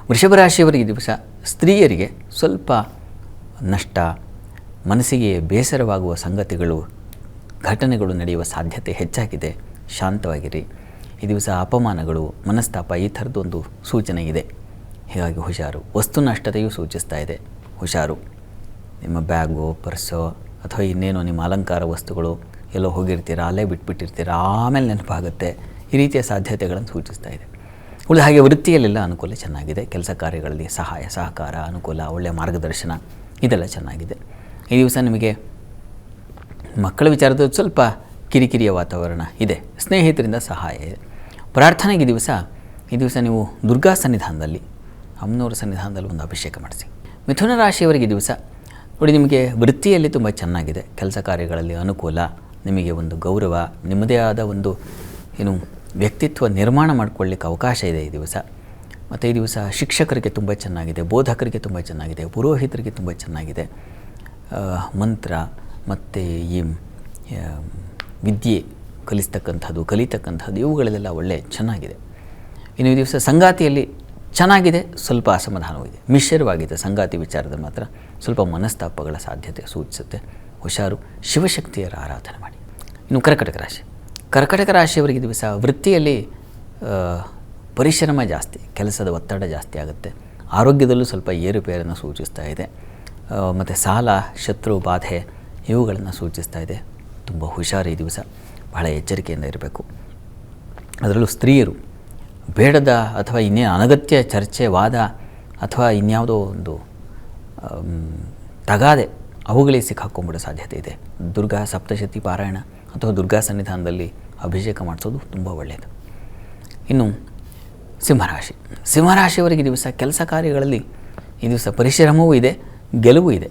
Speaker 2: ವೃಷಭ ರಾಶಿಯವರಿಗೆ ಈ ದಿವಸ ಸ್ತ್ರೀಯರಿಗೆ ಸ್ವಲ್ಪ ನಷ್ಟ, ಮನಸ್ಸಿಗೆ ಬೇಸರವಾಗುವ ಸಂಗತಿಗಳು, ಘಟನೆಗಳು ನಡೆಯುವ ಸಾಧ್ಯತೆ ಹೆಚ್ಚಾಗಿದೆ. ಶಾಂತವಾಗಿರಿ. ಈ ದಿವಸ ಅಪಮಾನಗಳು, ಮನಸ್ತಾಪ ಈ ಥರದ್ದೊಂದು ಸೂಚನೆ ಇದೆ, ಹೀಗಾಗಿ ಹುಷಾರು. ವಸ್ತು ನಷ್ಟತೆಯೂ ಸೂಚಿಸ್ತಾ ಇದೆ, ಹುಷಾರು. ನಿಮ್ಮ ಬ್ಯಾಗು, ಪರ್ಸೋ ಅಥವಾ ಇನ್ನೇನೋ ನಿಮ್ಮ ಅಲಂಕಾರ ವಸ್ತುಗಳು ಎಲ್ಲೋ ಹೋಗಿರ್ತೀರ, ಅಲ್ಲೇ ಬಿಟ್ಬಿಟ್ಟಿರ್ತೀರ, ಆಮೇಲೆ ನೆನಪಾಗುತ್ತೆ, ಈ ರೀತಿಯ ಸಾಧ್ಯತೆಗಳನ್ನು ಸೂಚಿಸ್ತಾ ಇದೆ. ಉಳಿದ ಹಾಗೆ ವೃತ್ತಿಯಲ್ಲೆಲ್ಲ ಅನುಕೂಲ ಚೆನ್ನಾಗಿದೆ. ಕೆಲಸ ಕಾರ್ಯಗಳಲ್ಲಿ ಸಹಾಯ ಸಹಕಾರ, ಅನುಕೂಲ, ಒಳ್ಳೆಯ ಮಾರ್ಗದರ್ಶನ ಇದೆಲ್ಲ ಚೆನ್ನಾಗಿದೆ. ಈ ದಿವಸ ನಿಮಗೆ ಮಕ್ಕಳ ವಿಚಾರದಲ್ಲಿ ಸ್ವಲ್ಪ ಕಿರಿಕಿರಿಯ ವಾತಾವರಣ ಇದೆ, ಸ್ನೇಹಿತರಿಂದ ಸಹಾಯ ಇದೆ. ಪ್ರಾರ್ಥನೆಗೆ ಈ ದಿವಸ ನೀವು ದುರ್ಗಾ ಸನ್ನಿಧಾನದಲ್ಲಿ, ಅಮ್ಮನವರ ಸನ್ನಿಧಾನದಲ್ಲಿ ಒಂದು ಅಭಿಷೇಕ ಮಾಡಿಸಿ. ಮಿಥುನ ರಾಶಿಯವರಿಗೆ ಈ ದಿವಸ ನೋಡಿ, ನಿಮಗೆ ವೃತ್ತಿಯಲ್ಲಿ ತುಂಬ ಚೆನ್ನಾಗಿದೆ. ಕೆಲಸ ಕಾರ್ಯಗಳಲ್ಲಿ ಅನುಕೂಲ, ನಿಮಗೆ ಒಂದು ಗೌರವ, ನಿಮ್ಮದೇ ಆದ ಒಂದು ವ್ಯಕ್ತಿತ್ವ ನಿರ್ಮಾಣ ಮಾಡಿಕೊಳ್ಳಿಕ್ಕೆ ಅವಕಾಶ ಇದೆ ಈ ದಿವಸ. ಮತ್ತು ಈ ದಿವಸ ಶಿಕ್ಷಕರಿಗೆ ತುಂಬ ಚೆನ್ನಾಗಿದೆ, ಬೋಧಕರಿಗೆ ತುಂಬ ಚೆನ್ನಾಗಿದೆ, ಪುರೋಹಿತರಿಗೆ ತುಂಬ ಚೆನ್ನಾಗಿದೆ. ಮಂತ್ರ ಮತ್ತು ಈ ವಿದ್ಯೆ ಕಲಿತಕ್ಕಂಥದ್ದು ಇವುಗಳಲ್ಲೆಲ್ಲ ಒಳ್ಳೆ ಚೆನ್ನಾಗಿದೆ. ಇನ್ನು ಈ ದಿವಸ ಸಂಗಾತಿಯಲ್ಲಿ ಚೆನ್ನಾಗಿದೆ, ಸ್ವಲ್ಪ ಅಸಮಾಧಾನವೂ ಇದೆ, ಮಿಶ್ರವಾಗಿದೆ. ಸಂಗಾತಿ ವಿಚಾರದಲ್ಲಿ ಮಾತ್ರ ಸ್ವಲ್ಪ ಮನಸ್ತಾಪಗಳ ಸಾಧ್ಯತೆ ಸೂಚಿಸುತ್ತೆ, ಹುಷಾರು. ಶಿವಶಕ್ತಿಯರ ಆರಾಧನೆ ಮಾಡಿ. ಇನ್ನು ಕರ್ಕಟಕ ರಾಶಿಯವರಿಗೆ ದಿವಸ ವೃತ್ತಿಯಲ್ಲಿ ಪರಿಶ್ರಮ ಜಾಸ್ತಿ, ಕೆಲಸದ ಒತ್ತಡ ಜಾಸ್ತಿ ಆಗುತ್ತೆ. ಆರೋಗ್ಯದಲ್ಲೂ ಸ್ವಲ್ಪ ಏರುಪೇರನ್ನು ಸೂಚಿಸ್ತಾ ಇದೆ. ಮತ್ತು ಸಾಲ, ಶತ್ರು ಬಾಧೆ ಇವುಗಳನ್ನು ಸೂಚಿಸ್ತಾ ಇದೆ. ತುಂಬ ಹುಷಾರು ಈ ದಿವಸ, ಬಹಳ ಎಚ್ಚರಿಕೆಯಿಂದ ಇರಬೇಕು. ಅದರಲ್ಲೂ ಸ್ತ್ರೀಯರು ಬೇಡದ ಅಥವಾ ಇನ್ನೇನು ಅನಗತ್ಯ ಚರ್ಚೆ, ವಾದ ಅಥವಾ ಇನ್ಯಾವುದೋ ಒಂದು ತಗಾದೆ ಅವುಗಳಿಗೆ ಸಿಕ್ಕಾಕೊಂಡ್ಬಿಡೋ ಸಾಧ್ಯತೆ ಇದೆ. ದುರ್ಗಾ ಸಪ್ತಶತಿ ಪಾರಾಯಣ ಅಥವಾ ದುರ್ಗಾ ಸನ್ನಿಧಾನದಲ್ಲಿ ಅಭಿಷೇಕ ಮಾಡಿಸೋದು ತುಂಬ ಒಳ್ಳೆಯದು. ಇನ್ನು ಸಿಂಹರಾಶಿಯವರಿಗೆ ಈ ದಿವಸ ಕೆಲಸ ಕಾರ್ಯಗಳಲ್ಲಿ ಈ ದಿವಸ ಪರಿಶ್ರಮವೂ ಇದೆ, ಗೆಲುವು ಇದೆ,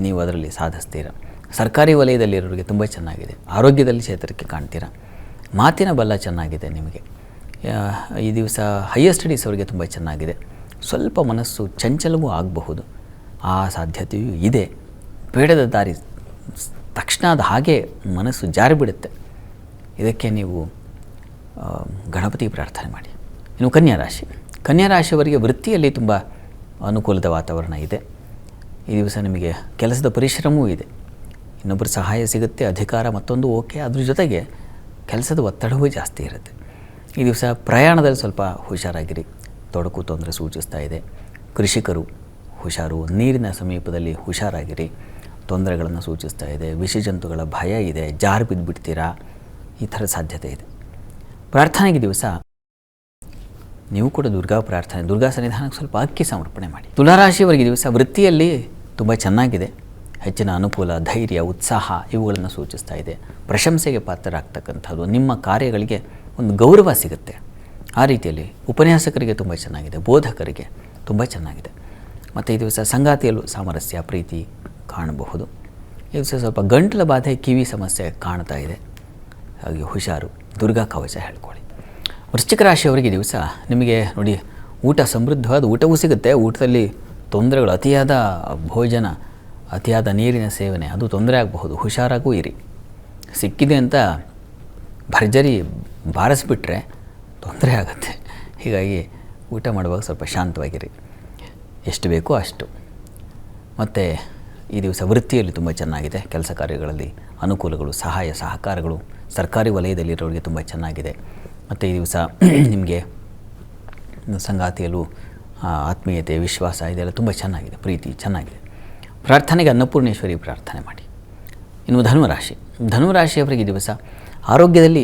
Speaker 2: ನೀವು ಅದರಲ್ಲಿ ಸಾಧಿಸ್ತೀರ. ಸರ್ಕಾರಿ ವಲಯದಲ್ಲಿರೋರಿಗೆ ತುಂಬ ಚೆನ್ನಾಗಿದೆ. ಆರೋಗ್ಯದಲ್ಲಿ ಚೇತರಿಕೆ ಕಾಣ್ತೀರ. ಮಾತಿನ ಬಲ ಚೆನ್ನಾಗಿದೆ ನಿಮಗೆ. ಈ ದಿವಸ ಹೈಯರ್ ಸ್ಟಡೀಸ್ ಅವರಿಗೆ ತುಂಬ ಚೆನ್ನಾಗಿದೆ. ಸ್ವಲ್ಪ ಮನಸ್ಸು ಚಂಚಲವೂ ಆಗಬಹುದು, ಆ ಸಾಧ್ಯತೆಯೂ ಇದೆ. ಬೇಡದ ದಾರಿ ತಕ್ಷಣ ಅದು ಹಾಗೆ ಮನಸ್ಸು ಜಾರಿಬಿಡುತ್ತೆ. ಇದಕ್ಕೆ ನೀವು ಗಣಪತಿ ಪ್ರಾರ್ಥನೆ ಮಾಡಿ. ಇನ್ನು ಕನ್ಯಾ ರಾಶಿಯವರಿಗೆ ವೃತ್ತಿಯಲ್ಲಿ ತುಂಬ ಅನುಕೂಲದ ವಾತಾವರಣ ಇದೆ. ಈ ದಿವಸ ನಿಮಗೆ ಕೆಲಸದ ಪರಿಶ್ರಮವೂ ಇದೆ, ಇನ್ನೊಬ್ಬರ ಸಹಾಯ ಸಿಗುತ್ತೆ, ಅಧಿಕಾರ ಮತ್ತೊಂದು ಓಕೆ. ಅದ್ರ ಜೊತೆಗೆ ಕೆಲಸದ ಒತ್ತಡವೂ ಜಾಸ್ತಿ ಇರುತ್ತೆ. ಈ ದಿವಸ ಪ್ರಯಾಣದಲ್ಲಿ ಸ್ವಲ್ಪ ಹುಷಾರಾಗಿರಿ, ತೊಡಕು ತೊಂದರೆ ಸೂಚಿಸ್ತಾ ಇದೆ. ಕೃಷಿಕರು ಹುಷಾರು, ನೀರಿನ ಸಮೀಪದಲ್ಲಿ ಹುಷಾರಾಗಿರಿ, ತೊಂದರೆಗಳನ್ನು ಸೂಚಿಸ್ತಾ ಇದೆ. ವಿಷಜಂತುಗಳ ಭಯ ಇದೆ, ಜಾರು ಬಿದ್ದುಬಿಡ್ತೀರಾ, ಈ ಥರ ಸಾಧ್ಯತೆ ಇದೆ. ಪ್ರಾರ್ಥನೆಗೆ ದಿವಸ ನೀವು ಕೂಡ ದುರ್ಗಾ ಸನ್ನಿಧಾನಕ್ಕೆ ಸ್ವಲ್ಪ ಅಕ್ಕಿ ಸಮರ್ಪಣೆ ಮಾಡಿ. ತುಲಾರಾಶಿಯವರಿಗೆ ದಿವಸ ವೃತ್ತಿಯಲ್ಲಿ ತುಂಬ ಚೆನ್ನಾಗಿದೆ, ಹೆಚ್ಚಿನ ಅನುಕೂಲ, ಧೈರ್ಯ, ಉತ್ಸಾಹ ಇವುಗಳನ್ನು ಸೂಚಿಸ್ತಾ ಇದೆ. ಪ್ರಶಂಸೆಗೆ ಪಾತ್ರರಾಗ್ತಕ್ಕಂಥದ್ದು, ನಿಮ್ಮ ಕಾರ್ಯಗಳಿಗೆ ಒಂದು ಗೌರವ ಸಿಗುತ್ತೆ. ಆ ರೀತಿಯಲ್ಲಿ ಉಪನ್ಯಾಸಕರಿಗೆ ತುಂಬ ಚೆನ್ನಾಗಿದೆ, ಬೋಧಕರಿಗೆ ತುಂಬ ಚೆನ್ನಾಗಿದೆ. ಮತ್ತು ಈ ದಿವಸ ಸಂಗಾತಿಯಲ್ಲೂ ಸಾಮರಸ್ಯ, ಪ್ರೀತಿ ಕಾಣಬಹುದು. ಈ ದಿವಸ ಸ್ವಲ್ಪ ಗಂಟಲ ಬಾಧೆ, ಕಿವಿ ಸಮಸ್ಯೆ ಕಾಣ್ತಾ ಇದೆ, ಹಾಗೆ ಹುಷಾರು, ದುರ್ಗಾ ಕವಚ ಹೇಳ್ಕೊಳ್ಳಿ. ವೃಶ್ಚಿಕ ರಾಶಿಯವರಿಗೆ ದಿವಸ ನಿಮಗೆ ನೋಡಿ, ಊಟ ಸಮೃದ್ಧವಾದ ಊಟವೂ ಸಿಗುತ್ತೆ. ಊಟದಲ್ಲಿ ತೊಂದರೆಗಳು, ಅತಿಯಾದ ಭೋಜನ, ಅತಿಯಾದ ನೀರಿನ ಸೇವನೆ ಅದು ತೊಂದರೆ ಆಗಬಹುದು. ಹುಷಾರಾಗೂ ಇರಿ. ಸಿಕ್ಕಿದೆ ಅಂತ ಭರ್ಜರಿ ಬಾರಿಸ್ಬಿಟ್ರೆ ತೊಂದರೆ ಆಗುತ್ತೆ. ಹೀಗಾಗಿ ಊಟ ಮಾಡುವಾಗ ಸ್ವಲ್ಪ ಶಾಂತವಾಗಿರಿ, ಎಷ್ಟು ಬೇಕೋ ಅಷ್ಟು. ಮತ್ತು ಈ ದಿವಸ ವೃತ್ತಿಯಲ್ಲಿ ತುಂಬ ಚೆನ್ನಾಗಿದೆ. ಕೆಲಸ ಕಾರ್ಯಗಳಲ್ಲಿ ಅನುಕೂಲಗಳು, ಸಹಾಯ ಸಹಕಾರಗಳು ಸರ್ಕಾರಿ ವಲಯದಲ್ಲಿರೋರಿಗೆ ತುಂಬ ಚೆನ್ನಾಗಿದೆ. ಮತ್ತು ಈ ದಿವಸ ನಿಮಗೆ ಸಂಗಾತಿಯಲ್ಲೂ ಆತ್ಮೀಯತೆ, ವಿಶ್ವಾಸ ಇದೆಲ್ಲ ತುಂಬ ಚೆನ್ನಾಗಿದೆ, ಪ್ರೀತಿ ಚೆನ್ನಾಗಿದೆ. ಪ್ರಾರ್ಥನೆಗೆ ಅನ್ನಪೂರ್ಣೇಶ್ವರಿ ಪ್ರಾರ್ಥನೆ ಮಾಡಿ. ಇನ್ನು ಧನುರಾಶಿ, ಧನುರಾಶಿಯವರಿಗೆ ಈ ದಿವಸ ಆರೋಗ್ಯದಲ್ಲಿ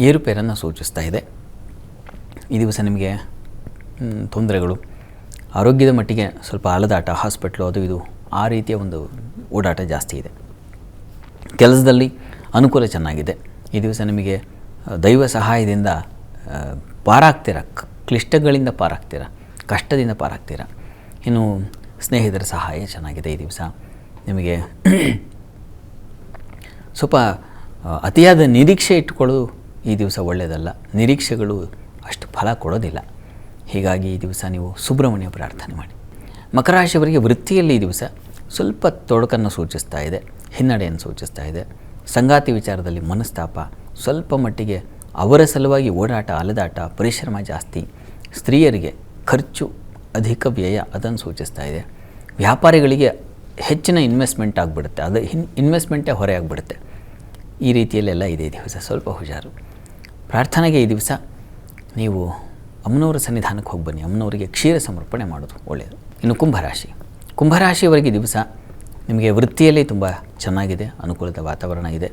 Speaker 2: ಏರುಪೇರನ್ನು ಸೂಚಿಸ್ತಾ ಇದೆ. ಈ ದಿವಸ ನಿಮಗೆ ತೊಂದರೆಗಳು, ಆರೋಗ್ಯದ ಮಟ್ಟಿಗೆ ಸ್ವಲ್ಪ ಅಲದಾಟ, ಹಾಸ್ಪಿಟ್ಲು ಅದು ಇದು ಆ ರೀತಿಯ ಒಂದು ಓಡಾಟ ಜಾಸ್ತಿ ಇದೆ. ಕೆಲಸದಲ್ಲಿ ಅನುಕೂಲ ಚೆನ್ನಾಗಿದೆ. ಈ ದಿವಸ ನಿಮಗೆ ದೈವ ಸಹಾಯದಿಂದ ಪಾರಾಗ್ತೀರ, ಕ್ಲಿಷ್ಟಗಳಿಂದ ಪಾರಾಗ್ತೀರ, ಕಷ್ಟದಿಂದ ಪಾರಾಗ್ತೀರ. ಇನ್ನು ಸ್ನೇಹಿತರ ಸಹಾಯ ಚೆನ್ನಾಗಿದೆ. ಈ ದಿವಸ ನಿಮಗೆ ಸ್ವಲ್ಪ ಅತಿಯಾದ ನಿರೀಕ್ಷೆ ಇಟ್ಟುಕೊಳ್ಳೋದು ಈ ದಿವಸ ಒಳ್ಳೆಯದಲ್ಲ. ನಿರೀಕ್ಷೆಗಳು ಅಷ್ಟು ಫಲ ಕೊಡೋದಿಲ್ಲ. ಹೀಗಾಗಿ ಈ ದಿವಸ ನೀವು ಸುಬ್ರಹ್ಮಣ್ಯ ಪ್ರಾರ್ಥನೆ ಮಾಡಿ. ಮಕರ ರಾಶಿಯವರಿಗೆ ವೃತ್ತಿಯಲ್ಲಿ ಈ ದಿವಸ ಸ್ವಲ್ಪ ತೊಡಕನ್ನು ಸೂಚಿಸ್ತಾ ಇದೆ, ಹಿನ್ನಡೆಯನ್ನು ಸೂಚಿಸ್ತಾ ಇದೆ. ಸಂಗಾತಿ ವಿಚಾರದಲ್ಲಿ ಮನಸ್ತಾಪ, ಸ್ವಲ್ಪ ಮಟ್ಟಿಗೆ ಅವರ ಸಲುವಾಗಿ ಓಡಾಟ, ಅಲೆದಾಟ, ಪರಿಶ್ರಮ ಜಾಸ್ತಿ. ಸ್ತ್ರೀಯರಿಗೆ ಖರ್ಚು, ಅಧಿಕ ವ್ಯಯ ಅದನ್ನು ಸೂಚಿಸ್ತಾ ಇದೆ. ವ್ಯಾಪಾರಿಗಳಿಗೆ ಹೆಚ್ಚಿನ ಇನ್ವೆಸ್ಟ್ಮೆಂಟ್ ಆಗಿಬಿಡುತ್ತೆ, ಅದು ಇನ್ವೆಸ್ಟ್ಮೆಂಟೇ ಹೊರೆ ಆಗಿಬಿಡುತ್ತೆ. ಈ ರೀತಿಯಲ್ಲೆಲ್ಲ ಇದೆ ಈ ದಿವಸ, ಸ್ವಲ್ಪ ಹುಷಾರು. ಪ್ರಾರ್ಥನೆಗೆ ಈ ದಿವಸ ನೀವು ಅಮ್ಮನವರ ಸನ್ನಿಧಾನಕ್ಕೆ ಹೋಗಿ ಬನ್ನಿ. ಅಮ್ಮನವರಿಗೆ ಕ್ಷೀರ ಸಮರ್ಪಣೆ ಮಾಡೋದು ಒಳ್ಳೆಯದು. ಇನ್ನು ಕುಂಭರಾಶಿ, ಕುಂಭರಾಶಿಯವರೆಗೆ ಈ ದಿವಸ ನಿಮಗೆ ವೃತ್ತಿಯಲ್ಲಿ ತುಂಬ ಚೆನ್ನಾಗಿದೆ, ಅನುಕೂಲದ ವಾತಾವರಣ ಇದೆ.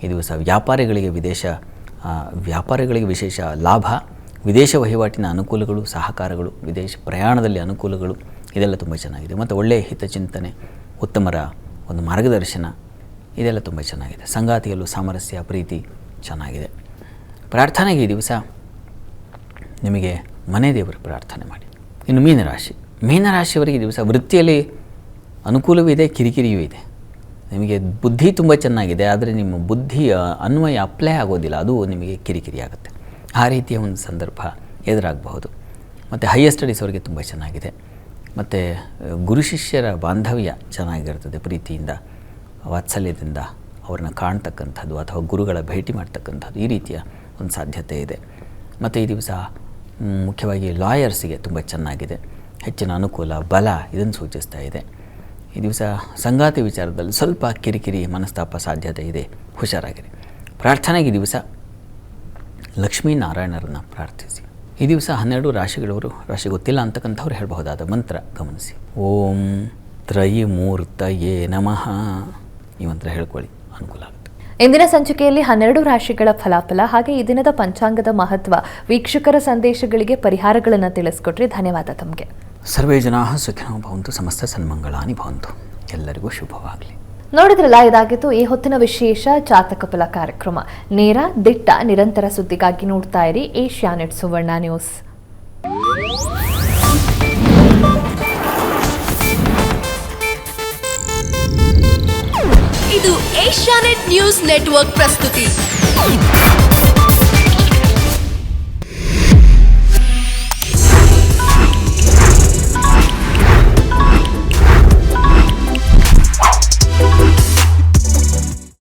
Speaker 2: ಈ ದಿವಸ ವ್ಯಾಪಾರಿಗಳಿಗೆ ವಿಶೇಷ ಲಾಭ, ವಿದೇಶ ವಹಿವಾಟಿನ ಅನುಕೂಲಗಳು, ಸಹಕಾರಗಳು, ವಿದೇಶ ಪ್ರಯಾಣದಲ್ಲಿ ಅನುಕೂಲಗಳು ಇದೆಲ್ಲ ತುಂಬ ಚೆನ್ನಾಗಿದೆ. ಮತ್ತು ಒಳ್ಳೆಯ ಹಿತಚಿಂತನೆ, ಉತ್ತಮರ ಒಂದು ಮಾರ್ಗದರ್ಶನ ಇದೆಲ್ಲ ತುಂಬ ಚೆನ್ನಾಗಿದೆ. ಸಂಗಾತಿಯಲ್ಲೂ ಸಾಮರಸ್ಯ, ಪ್ರೀತಿ ಚೆನ್ನಾಗಿದೆ. ಪ್ರಾರ್ಥನೆಗೆ ಈ ದಿವಸ ನಿಮಗೆ ಮನೆ ದೇವರ ಪ್ರಾರ್ಥನೆ ಮಾಡಿ. ಇನ್ನು ಮೀನರಾಶಿಯವರಿಗೆ ಈ ದಿವಸ ವೃತ್ತಿಯಲ್ಲಿ ಅನುಕೂಲವೂ ಇದೆ, ಕಿರಿಕಿರಿಯೂ ಇದೆ. ನಿಮಗೆ ಬುದ್ಧಿ ತುಂಬ ಚೆನ್ನಾಗಿದೆ, ಆದರೆ ನಿಮ್ಮ ಬುದ್ಧಿ ಅನ್ವಯ ಅಪ್ಲೈ ಆಗೋದಿಲ್ಲ, ಅದು ನಿಮಗೆ ಕಿರಿಕಿರಿ ಆಗುತ್ತೆ. ಆ ರೀತಿಯ ಒಂದು ಸಂದರ್ಭ ಎದುರಾಗಬಹುದು. ಮತ್ತು ಹೈಯರ್ ಸ್ಟಡೀಸ್ ಅವರಿಗೆ ತುಂಬ ಚೆನ್ನಾಗಿದೆ. ಮತ್ತು ಗುರು ಶಿಷ್ಯರ ಬಾಂಧವ್ಯ ಚೆನ್ನಾಗಿರ್ತದೆ, ಪ್ರೀತಿಯಿಂದ, ವಾತ್ಸಲ್ಯದಿಂದ ಅವ್ರನ್ನ ಕಾಣ್ತಕ್ಕಂಥದ್ದು ಅಥವಾ ಗುರುಗಳ ಭೇಟಿ ಮಾಡ್ತಕ್ಕಂಥದ್ದು ಈ ರೀತಿಯ ಒಂದು ಸಾಧ್ಯತೆ ಇದೆ. ಮತ್ತು ಈ ದಿವಸ ಮುಖ್ಯವಾಗಿ ಲಾಯರ್ಸಿಗೆ ತುಂಬ ಚೆನ್ನಾಗಿದೆ, ಹೆಚ್ಚಿನ ಅನುಕೂಲ, ಬಲ ಇದನ್ನು ಸೂಚಿಸ್ತಾ ಇದೆ. ಈ ದಿವಸ ಸಂಗಾತಿ ವಿಚಾರದಲ್ಲಿ ಸ್ವಲ್ಪ ಕಿರಿಕಿರಿ, ಮನಸ್ತಾಪ ಸಾಧ್ಯತೆ ಇದೆ, ಹುಷಾರಾಗಿರಿ. ಪ್ರಾರ್ಥನೆಗೆ ಈ ದಿವಸ ಲಕ್ಷ್ಮೀನಾರಾಯಣರನ್ನು ಪ್ರಾರ್ಥಿಸಿ. ಈ ದಿವಸ 12 ರಾಶಿಗಳವರು, ರಾಶಿ ಗೊತ್ತಿಲ್ಲ ಅಂತಕ್ಕಂಥವ್ರು ಹೇಳಬಹುದಾದ ಮಂತ್ರ ಗಮನಿಸಿ. ಓಂ ತ್ರಯಿಮೂರ್ತಯೇ ನಮಃ ಈ ಮಂತ್ರ ಹೇಳ್ಕೊಳ್ಳಿ, ಅನುಕೂಲ ಆಗುತ್ತೆ.
Speaker 1: ಇಂದಿನ ಸಂಚಿಕೆಯಲ್ಲಿ 12 ರಾಶಿಗಳ ಫಲಾಫಲ ಹಾಗೆ ಈ ದಿನದ ಪಂಚಾಂಗದ ಮಹತ್ವ, ವೀಕ್ಷಕರ ಸಂದೇಶಗಳಿಗೆ ಪರಿಹಾರಗಳನ್ನು ತಿಳಿಸ್ಕೊಟ್ರಿ. ಧನ್ಯವಾದ ತಮಗೆ.
Speaker 2: ಸರ್ವೇ ಜನಾಃ ಸುಖಿನೋ ಭವಂತು, ಸಮಸ್ತ ಸನ್ಮಂಗಳಾನಿ ಭವಂತು. ಎಲ್ಲರಿಗೂ ಶುಭವಾಗಲಿ.
Speaker 1: ನೋಡಿದ್ರಲ್ಲ, ಇದಾಗಿತ್ತು ಈ ಹೊತ್ತಿನ ವಿಶೇಷ ಜಾತಕ ಫಲ ಕಾರ್ಯಕ್ರಮ. ನೇರ, ದಿಟ್ಟ, ನಿರಂತರ ಸುದ್ದಿಗಾಗಿ ನೋಡ್ತಾ ಇರಿ ಏಷ್ಯಾನೆಟ್ ಸುವರ್ಣ ನ್ಯೂಸ್.
Speaker 3: ಇದು ಏಷ್ಯಾನೆಟ್ ನ್ಯೂಸ್ ನೆಟ್ವರ್ಕ್ ಪ್ರಸ್ತುತಿ.